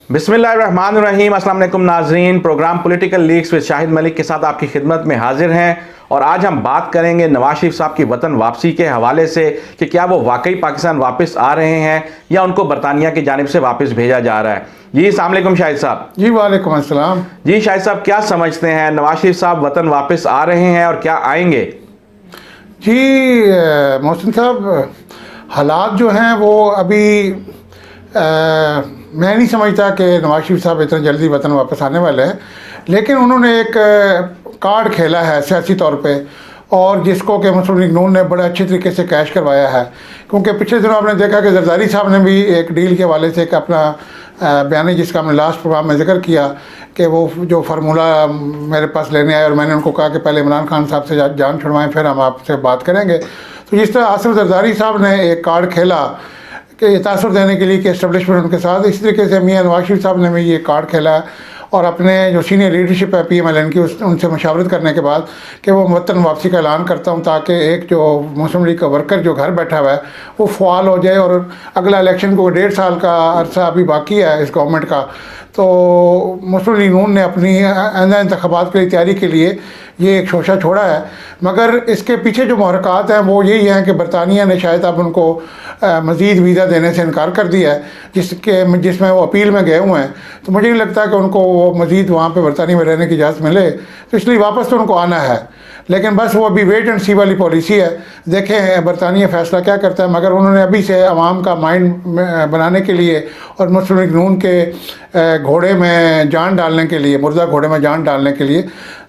बिस्मिल्लाहिर्रहमानिर्रहीम। अस्सलाम वालेकुम नाजरीन। Program political leaks with Shahid Malik के साथ आपकी खिदमत में हाजिर हैं और आज हम बात करेंगे नवाज शरीफ साहब की वतन वापसी के हवाले से कि क्या वो वाकई पाकिस्तान वापस आ रहे हैं या उनको बरतानिया की जानिब से वापस भेजा जा रहा है। जी अस्सलाम वालेकुम शाहिद साहब। जी वालेकुम अस्सलाम। जी शाहिद साहब, क्या समझते हैं, नवाज शरीफ साहब वतन वापस आ रहे हैं और क्या आएंगे? जी मोहसिन साहब, हालात जो हैं वो अभी मैं नहीं समझता कि नवाज शरीफ साहब इतना जल्दी वतन वापस आने वाले हैं, लेकिन उन्होंने एक कार्ड खेला है सियासी तौर पे और जिसको कि मुस्लिम लीग नून ने बड़े अच्छे तरीके से कैश करवाया है। क्योंकि पिछले दिनों आपने देखा कि जरदारी साहब ने भी एक डील के हवाले से एक अपना बयान, जिसका हमने लास्ट प्रोग्राम में जिक्र किया कि वो जो फार्मूला मेरे पास लेने आए और मैंने उनको कहा कि पहले इमरान खान साहब से जान छुड़वाएं फिर हम आपसे बात करेंगे। तो जिस तरह आसिफ जरदारी साहब ने एक कार्ड खेला कि तासुर देने के लिए कि एस्टेब्लिशमेंट उनके साथ, इसी तरीके से मियां नवाज शरीफ साहब ने भी ये कार्ड खेला है और अपने जो सीनियर लीडरशिप है PMLN की उनसे मशावरत करने के बाद कि वो वतन वापसी का ऐलान करता हूँ ताकि एक जो मुस्लिम लीग का वर्कर जो घर बैठा हुआ है वो फ़ाल हो जाए और अगला इलेक्शन को 1.5 साल का अरसा अभी बाकी है इस गवर्नमेंट का। तो मुस्लिम लीग नून ने अपनी आइंदा इंतखाबात की तैयारी के लिए ये एक शोशा छोड़ा है, मगर इसके पीछे जो महरक़ात हैं वो यही हैं कि बरतानिया ने शायद अब उनको मज़ीद वीज़ा देने से इनकार कर दिया है जिसमें वो अपील में गए हुए हैं। तो मुझे नहीं लगता कि उनको वो मज़ीद वहाँ पे बरतानिया में रहने की इजाज़त मिले, तो इसलिए वापस तो उनको आना है, लेकिन बस वो अभी वेट एंड सी वाली पॉलिसी है। देखें बरतानिया फ़ैसला क्या करता है, मगर उन्होंने अभी से आवाम का माइंड बनाने के लिए और मुस्लिम लीग नून के घोड़े में जान डालने के लिए, मुर्दा घोड़े में जान डालने के लिए,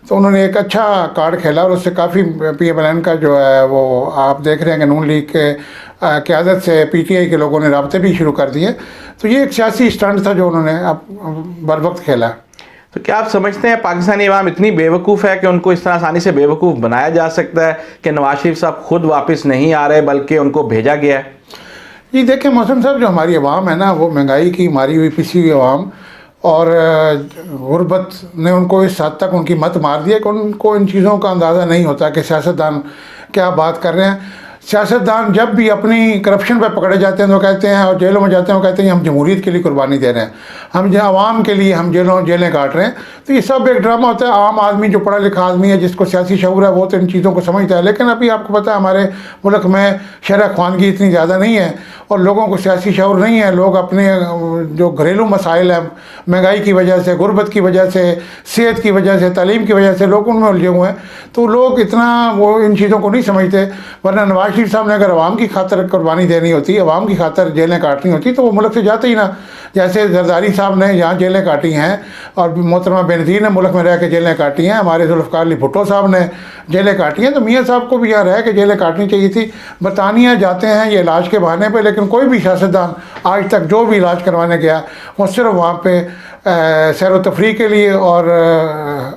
तो उन्होंने एक अच्छा कार्ड खेला और उससे काफ़ी PMLN का जो है वो आप देख रहे हैं कि नून लीग के क़यादत से PTI के लोगों ने राब्ते भी शुरू कर दिए। तो ये एक सियासी स्टंट था जो उन्होंने अब बर वक्त खेला। तो क्या आप समझते हैं पाकिस्तानी अवाम इतनी बेवकूफ़ है कि उनको इस तरह आसानी से बेवकूफ़ बनाया जा सकता है कि नवाज शरीफ साहब खुद वापस नहीं आ रहे बल्कि उनको भेजा गया है? जी देखें मौसम साहब, जो हमारी अवाम है ना वो महंगाई की मारी हुई पिसी हुई अवाम और गुर्बत ने उनको इस हद तक उनकी मत मार दिया कि उनको इन चीज़ों का अंदाज़ा नहीं होता कि सियासतदान क्या बात कर रहे हैं। सियासतदान जब भी अपनी करप्शन पर पकड़े जाते हैं तो कहते हैं और जेलों में जाते हैं, वो कहते हैं हम जमहूरियत के लिए कुर्बानी दे रहे हैं, हम आवाम के लिए हम जेलें काट रहे हैं। तो ये सब एक ड्रामा होता है। आम आदमी जो पढ़ा लिखा आदमी है जिसको सियासी शऊर है वो तो इन चीज़ों को समझता है, लेकिन अभी आपको पता है हमारे मुल्क में शरह ख्वानगी इतनी ज़्यादा नहीं है और लोगों को सियासी शऊर नहीं है। लोग अपने जो घरेलू मसाइल हैं, महंगाई की वजह से, गुर्बत की वजह से, सेहत की वजह से, तालीम की वजह से लोग उनमें उलझे हुए हैं, तो लोग इतना वो इन चीज़ों को नहीं समझते। वरना नवाज शरीफ साहब ने अगर अवाम की खातर कुर्बानी देनी होती, अवाम की खातर जेलें काटनी होती तो वो मुल्क से जाते ही ना। जैसे जरदारी साहब ने यहाँ जेलें काटी हैं और मोहतरमा बेनज़ीर ने मुल्क में रह के जेलें काटी हैं, हमारे जुल्फ़िकार अली भुट्टो साहब ने जेलें काटी हैं, तो मियाँ साहब को भी यहाँ रह के जेलें काटनी चाहिए थी। बरतानिया जाते हैं ये इलाज के बहाने पर, लेकिन कोई भी सियासतदान आज तक जो भी इलाज करवाने गया वो सिर्फ वहाँ पे सैर व तफरी के लिए और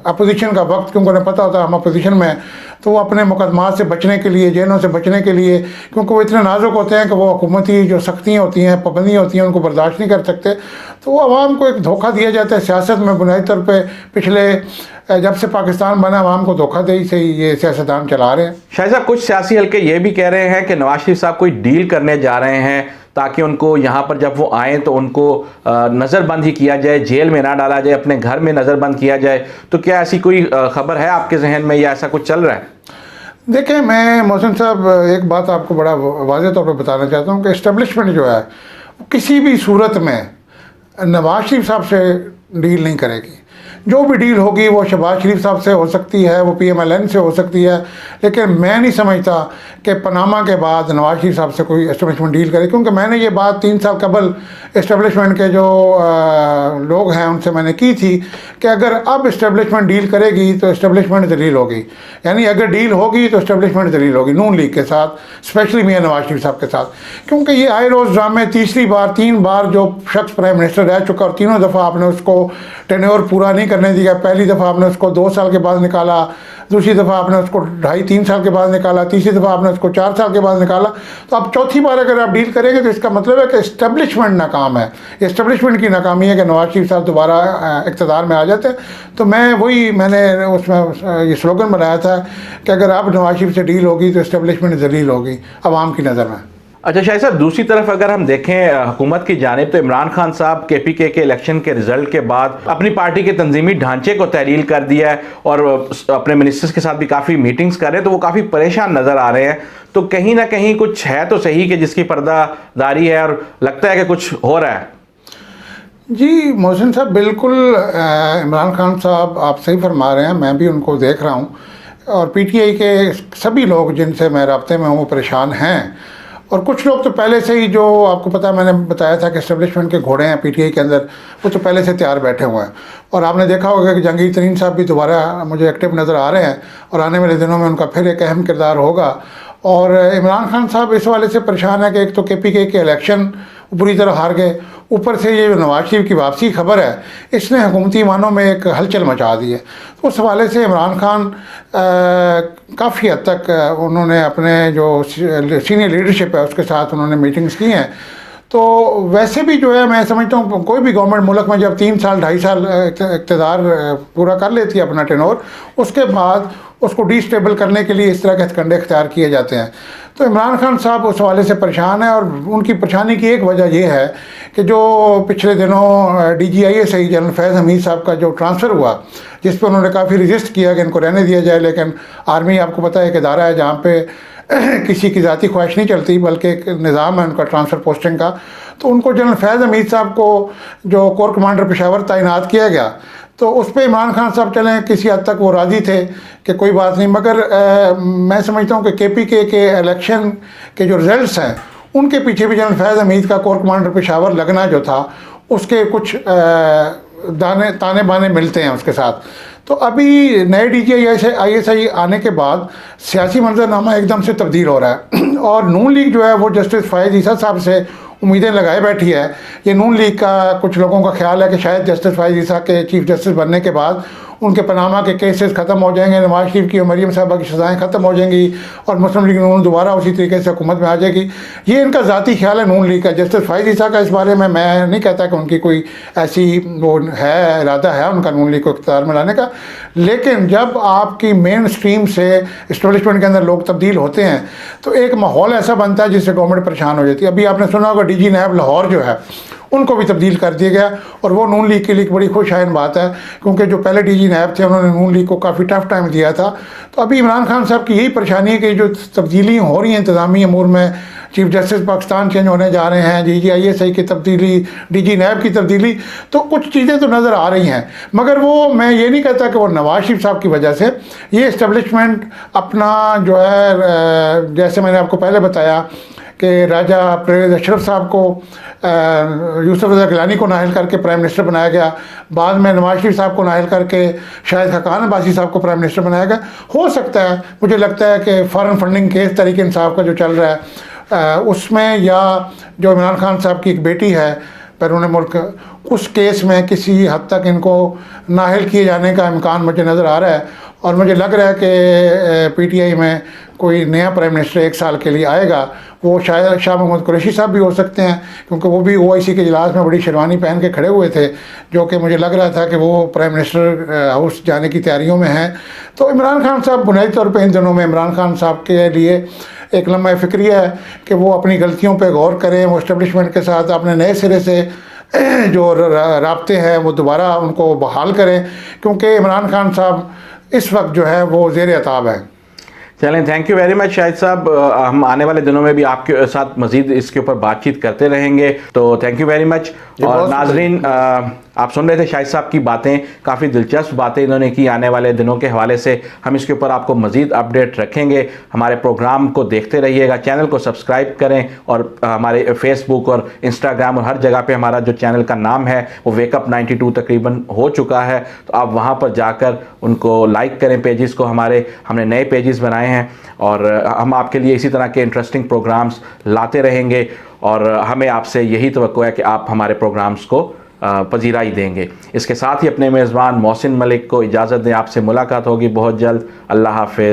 अपोजिशन का वक्त, क्योंकि उन्हें पता होता है हम अपोजिशन में, तो वो अपने मुकदमात से बचने के लिए, जेलों से बचने के लिए, क्योंकि वो इतने नाजुक होते हैं कि वो हुकूमती जो सख्तियाँ होती हैं, पाबंदियाँ होती हैं, उनको बर्दाश्त नहीं कर सकते। तो वो आवाम को एक धोखा दिया जाता है सियासत में। बुनियादी तौर पे पिछले जब से पाकिस्तान बना आवाम को धोखा दे से ये सियासतदान चला रहे हैं। शायद साहब, कुछ सियासी हल्के ये भी कह रहे हैं कि नवाज शरीफ साहब कोई डील करने जा रहे हैं ताकि उनको यहाँ पर जब वो आएँ तो उनको नज़रबंद ही किया जाए, जेल में ना डाला जाए, अपने घर में नज़रबंद किया जाए। तो क्या ऐसी कोई खबर है आपके जहन में या ऐसा कुछ चल रहा है? देखिए मैं मोहसिन साहब एक बात आपको बड़ा वाज़ेह तौर पर बताना चाहता हूँ कि इस्टेब्लिशमेंट जो है किसी भी सूरत में नवाज शरीफ साहब से डील नहीं करेगी। जो भी डील होगी वो शहबाज शरीफ साहब से हो सकती है, वो PMLN से हो सकती है, लेकिन मैं नहीं समझता कि पनामा के बाद नवाज शरीफ साहब से कोई इस्टेब्लिशमेंट डील करे। क्योंकि मैंने ये बात 3 साल कबल इस्टेब्लिशमेंट के जो लोग हैं उनसे मैंने की थी कि अगर अब इस्टेब्लिशमेंट डील करेगी तो इस्टेब्लिशमेंट दलील होगी, यानी अगर डील होगी तो इस्टेब्लिशमेंट दलील होगी नून लीग के साथ, स्पेशली मियां नवाज शरीफ साहब के साथ। क्योंकि ये आए रोज़ ड्रामे, तीसरी बार 3 बार जो शख्स प्राइम मिनिस्टर रह चुका और तीनों दफ़ा आपने उसको टेन्योर पूरा नहीं करने दिया। पहली दफ़ा आपने उसको 2 साल के बाद निकाला, दूसरी दफ़ा आपने उसको 2.5-3 साल के बाद निकाला, तीसरी दफ़ा आपने उसको 4 साल के बाद निकाला। तो अब चौथी बार अगर आप डील करेंगे तो इसका मतलब है कि इस्टेब्लिशमेंट नाकाम है। इस्टेब्लिशमेंट की नाकामी है कि नवाज शरीफ साहब दोबारा इक़्तिदार में आ जाते हैं। तो मैंने उसमें ये स्लोगन बनाया था कि अगर अब नवाज शरीफ से डील होगी तो इस्टेब्लिशमेंट जलील होगी आवाम की नज़र में। अच्छा शाहिद साहब, दूसरी तरफ अगर हम देखें हुकूमत की जानिब, तो इमरान खान साहब KPK के इलेक्शन के रिजल्ट के बाद अपनी पार्टी के तंजीमी ढांचे को तहलील कर दिया है और अपने मिनिस्टर्स के साथ भी काफ़ी मीटिंग्स कर रहे हैं, तो वो काफ़ी परेशान नज़र आ रहे हैं। तो कहीं ना कहीं कुछ है तो सही कि जिसकी पर्दादारी है और लगता है कि कुछ हो रहा है। जी मोहसिन साहब, बिल्कुल इमरान खान साहब आप सही फरमा रहे हैं, मैं भी उनको देख रहा हूँ और PTI के सभी लोग जिनसे मैं राब्ते में हूँ वो परेशान हैं। और कुछ लोग तो पहले से ही, जो आपको पता है मैंने बताया था कि एस्टेब्लिशमेंट के घोड़े हैं PTI के अंदर, वो तो पहले से तैयार बैठे हुए हैं। और आपने देखा होगा कि जहांगीर तरीन साहब भी दोबारा मुझे एक्टिव नज़र आ रहे हैं और आने वाले दिनों में उनका फिर एक अहम किरदार होगा। और इमरान खान साहब इस वाले से परेशान है कि एक तो KPK के इलेक्शन बुरी तरह हार गए, ऊपर से ये नवाज शरीफ की वापसी की खबर है, इसने हुकूमती मानों में एक हलचल मचा दी है। तो उस हवाले से इमरान खान काफ़ी हद तक उन्होंने अपने जो सीनियर लीडरशिप है उसके साथ उन्होंने मीटिंग्स की हैं। तो वैसे भी जो है मैं समझता हूँ कोई भी गवर्नमेंट मुल्क में जब 3 साल 2.5 साल इक़्तिदार पूरा कर लेती है अपना टेनोर, उसके बाद उसको डिस्टेबल करने के लिए इस तरह के हथकंडे इख्तियार किए जाते हैं। तो इमरान खान साहब उस हवाले से परेशान है और उनकी परेशानी की एक वजह यह है कि जो पिछले दिनों DGISI जनरल फैज़ हमीद साहब का जो ट्रांसफ़र हुआ, जिस पर उन्होंने काफ़ी रजिस्ट किया कि इनको रहने दिया जाए, लेकिन आर्मी आपको पता है एक इदारा है जहाँ पे किसी की ज़ाती ख्वाहिश नहीं चलती बल्कि एक निज़ाम है उनका ट्रांसफ़र पोस्टिंग का। तो उनको जनरल फैज़ हमीद साहब को जो कोर कमांडर पेशावर तैनात किया गया, तो उस पर इमरान खान साहब चलें किसी हद तक वो राज़ी थे कि कोई बात नहीं, मगर मैं समझता हूँ कि KPK के इलेक्शन के जो रिज़ल्ट्स हैं उनके पीछे भी जनरल फैज़ हमीद का कोर कमांडर पेशावर लगना जो था उसके कुछ ताने बाने मिलते हैं उसके साथ। तो अभी नए DGISI आने के बाद सियासी मंजरनामा एकदम से तब्दील हो रहा है और नून लीग जो है वो जस्टिस फ़ायज़ ईसा साहब से उम्मीदें लगाए बैठी है। ये नून लीग का कुछ लोगों का ख्याल है कि शायद जस्टिस फ़ायज़ ईसा के चीफ जस्टिस बनने के बाद उनके पनामा के केसेस ख़त्म हो जाएंगे, नवाज शरीफ की और मरीम साहबा की सज़ाएँ ख़त्म हो जाएंगी और मुस्लिम लीग नून दोबारा उसी तरीके से हुकूमत में आ जाएगी। ये इनका ज़ाती ख्याल है नून लीग का। जस्टिस फ़ायज़ ईसा का इस बारे में मैं नहीं कहता कि उनकी कोई ऐसी वो है, इरादा है उनका नून लीग को इख्तियार में लाने का, लेकिन जब आपकी मेन स्ट्रीम से इस्टेब्लिशमेंट के अंदर लोग तब्दील होते हैं तो एक माहौल ऐसा बनता है जिससे गवर्नमेंट परेशान हो जाती है। अभी आपने सुना होगा DG नैब लाहौर जो है उनको भी तब्दील कर दिया गया और वो नून लीग के लिए बड़ी खुशहाइन बात है, क्योंकि जो पहले DG नैब थे उन्होंने नून लीग को काफ़ी टफ टाइम दिया था। तो अभी इमरान खान साहब की यही परेशानी है कि जो तब्दीलियाँ हो रही हैं इंतज़ामी अमूर में, चीफ जस्टिस पाकिस्तान चेंज होने जा रहे हैं, DGISI की तब्दीली, DG नैब की तब्दीली, तो कुछ चीज़ें तो नज़र आ रही हैं, मगर वो मैं ये नहीं कहता कि वो नवाज शरीफ साहब की वजह से। ये इस्टेब्लिशमेंट अपना जो है, जैसे मैंने आपको पहले बताया कि राजा परवेज़ अशरफ साहब को यूसुफ रज़ा गिलानी को नाअहल करके प्राइम मिनिस्टर बनाया गया, बाद में नवाज शरीफ साहब को नाअहल करके शाहिद खाकान अब्बासी साहब को प्राइम मिनिस्टर बनाया गया। हो सकता है, मुझे लगता है कि foreign funding case Tehreek Insaf का जो चल रहा है उसमें, या जो इमरान खान साहब की एक बेटी है बैरून मुल्क, उस केस में किसी हद तक इनको नाअहल किए जाने का इम्कान मुझे नज़र आ रहा है। और मुझे लग रहा है कि PTI में कोई नया प्राइम मिनिस्टर 1 साल के लिए आएगा, वो शायद शाह महमूद कुरैशी साहब भी हो सकते हैं, क्योंकि वो भी OIC के इजलास में बड़ी शेरवानी पहन के खड़े हुए थे, जो कि मुझे लग रहा था कि वो प्राइम मिनिस्टर हाउस जाने की तैयारियों में हैं। तो इमरान खान साहब बुनियादी तौर पर इन दिनों में इमरान खान साहब के लिए एक लम्हा फ़िक्रिया है कि वो अपनी गलतियों पर गौर करें, वो इस्टेब्लिशमेंट के साथ अपने नए सिरे से जो राब्ते हैं वो दोबारा उनको बहाल करें, क्योंकि इमरान खान साहब इस वक्त जो है वो ज़ेर अताब है। चलें, thank you very much Shahid साहब। हम आने वाले दिनों में भी आपके साथ मजीद इसके ऊपर बातचीत करते रहेंगे, तो थैंक यू वेरी मच। और नाजरीन, आप सुन रहे थे शाहिद साहब की बातें, काफ़ी दिलचस्प बातें इन्होंने की आने वाले दिनों के हवाले से। हम इसके ऊपर आपको मजीद अपडेट रखेंगे। हमारे प्रोग्राम को देखते रहिएगा, चैनल को सब्सक्राइब करें और हमारे फेसबुक और इंस्टाग्राम और हर जगह पे हमारा जो चैनल का नाम है वो वेकअप 92 तकरीबन हो चुका है, तो आप वहाँ पर जाकर उनको लाइक करें पेजेस को। हमने नए पेजेस बनाए हैं और हम आपके लिए इसी तरह के इंटरेस्टिंग प्रोग्राम्स लाते रहेंगे और हमें आपसे यही तवक्को है कि आप हमारे प्रोग्राम्स को पजीराई देंगे। इसके साथ ही अपने मेज़बान मोहसिन मलिक को इजाज़त दें, आपसे मुलाकात होगी बहुत जल्द। अल्लाह हाफ़िज़।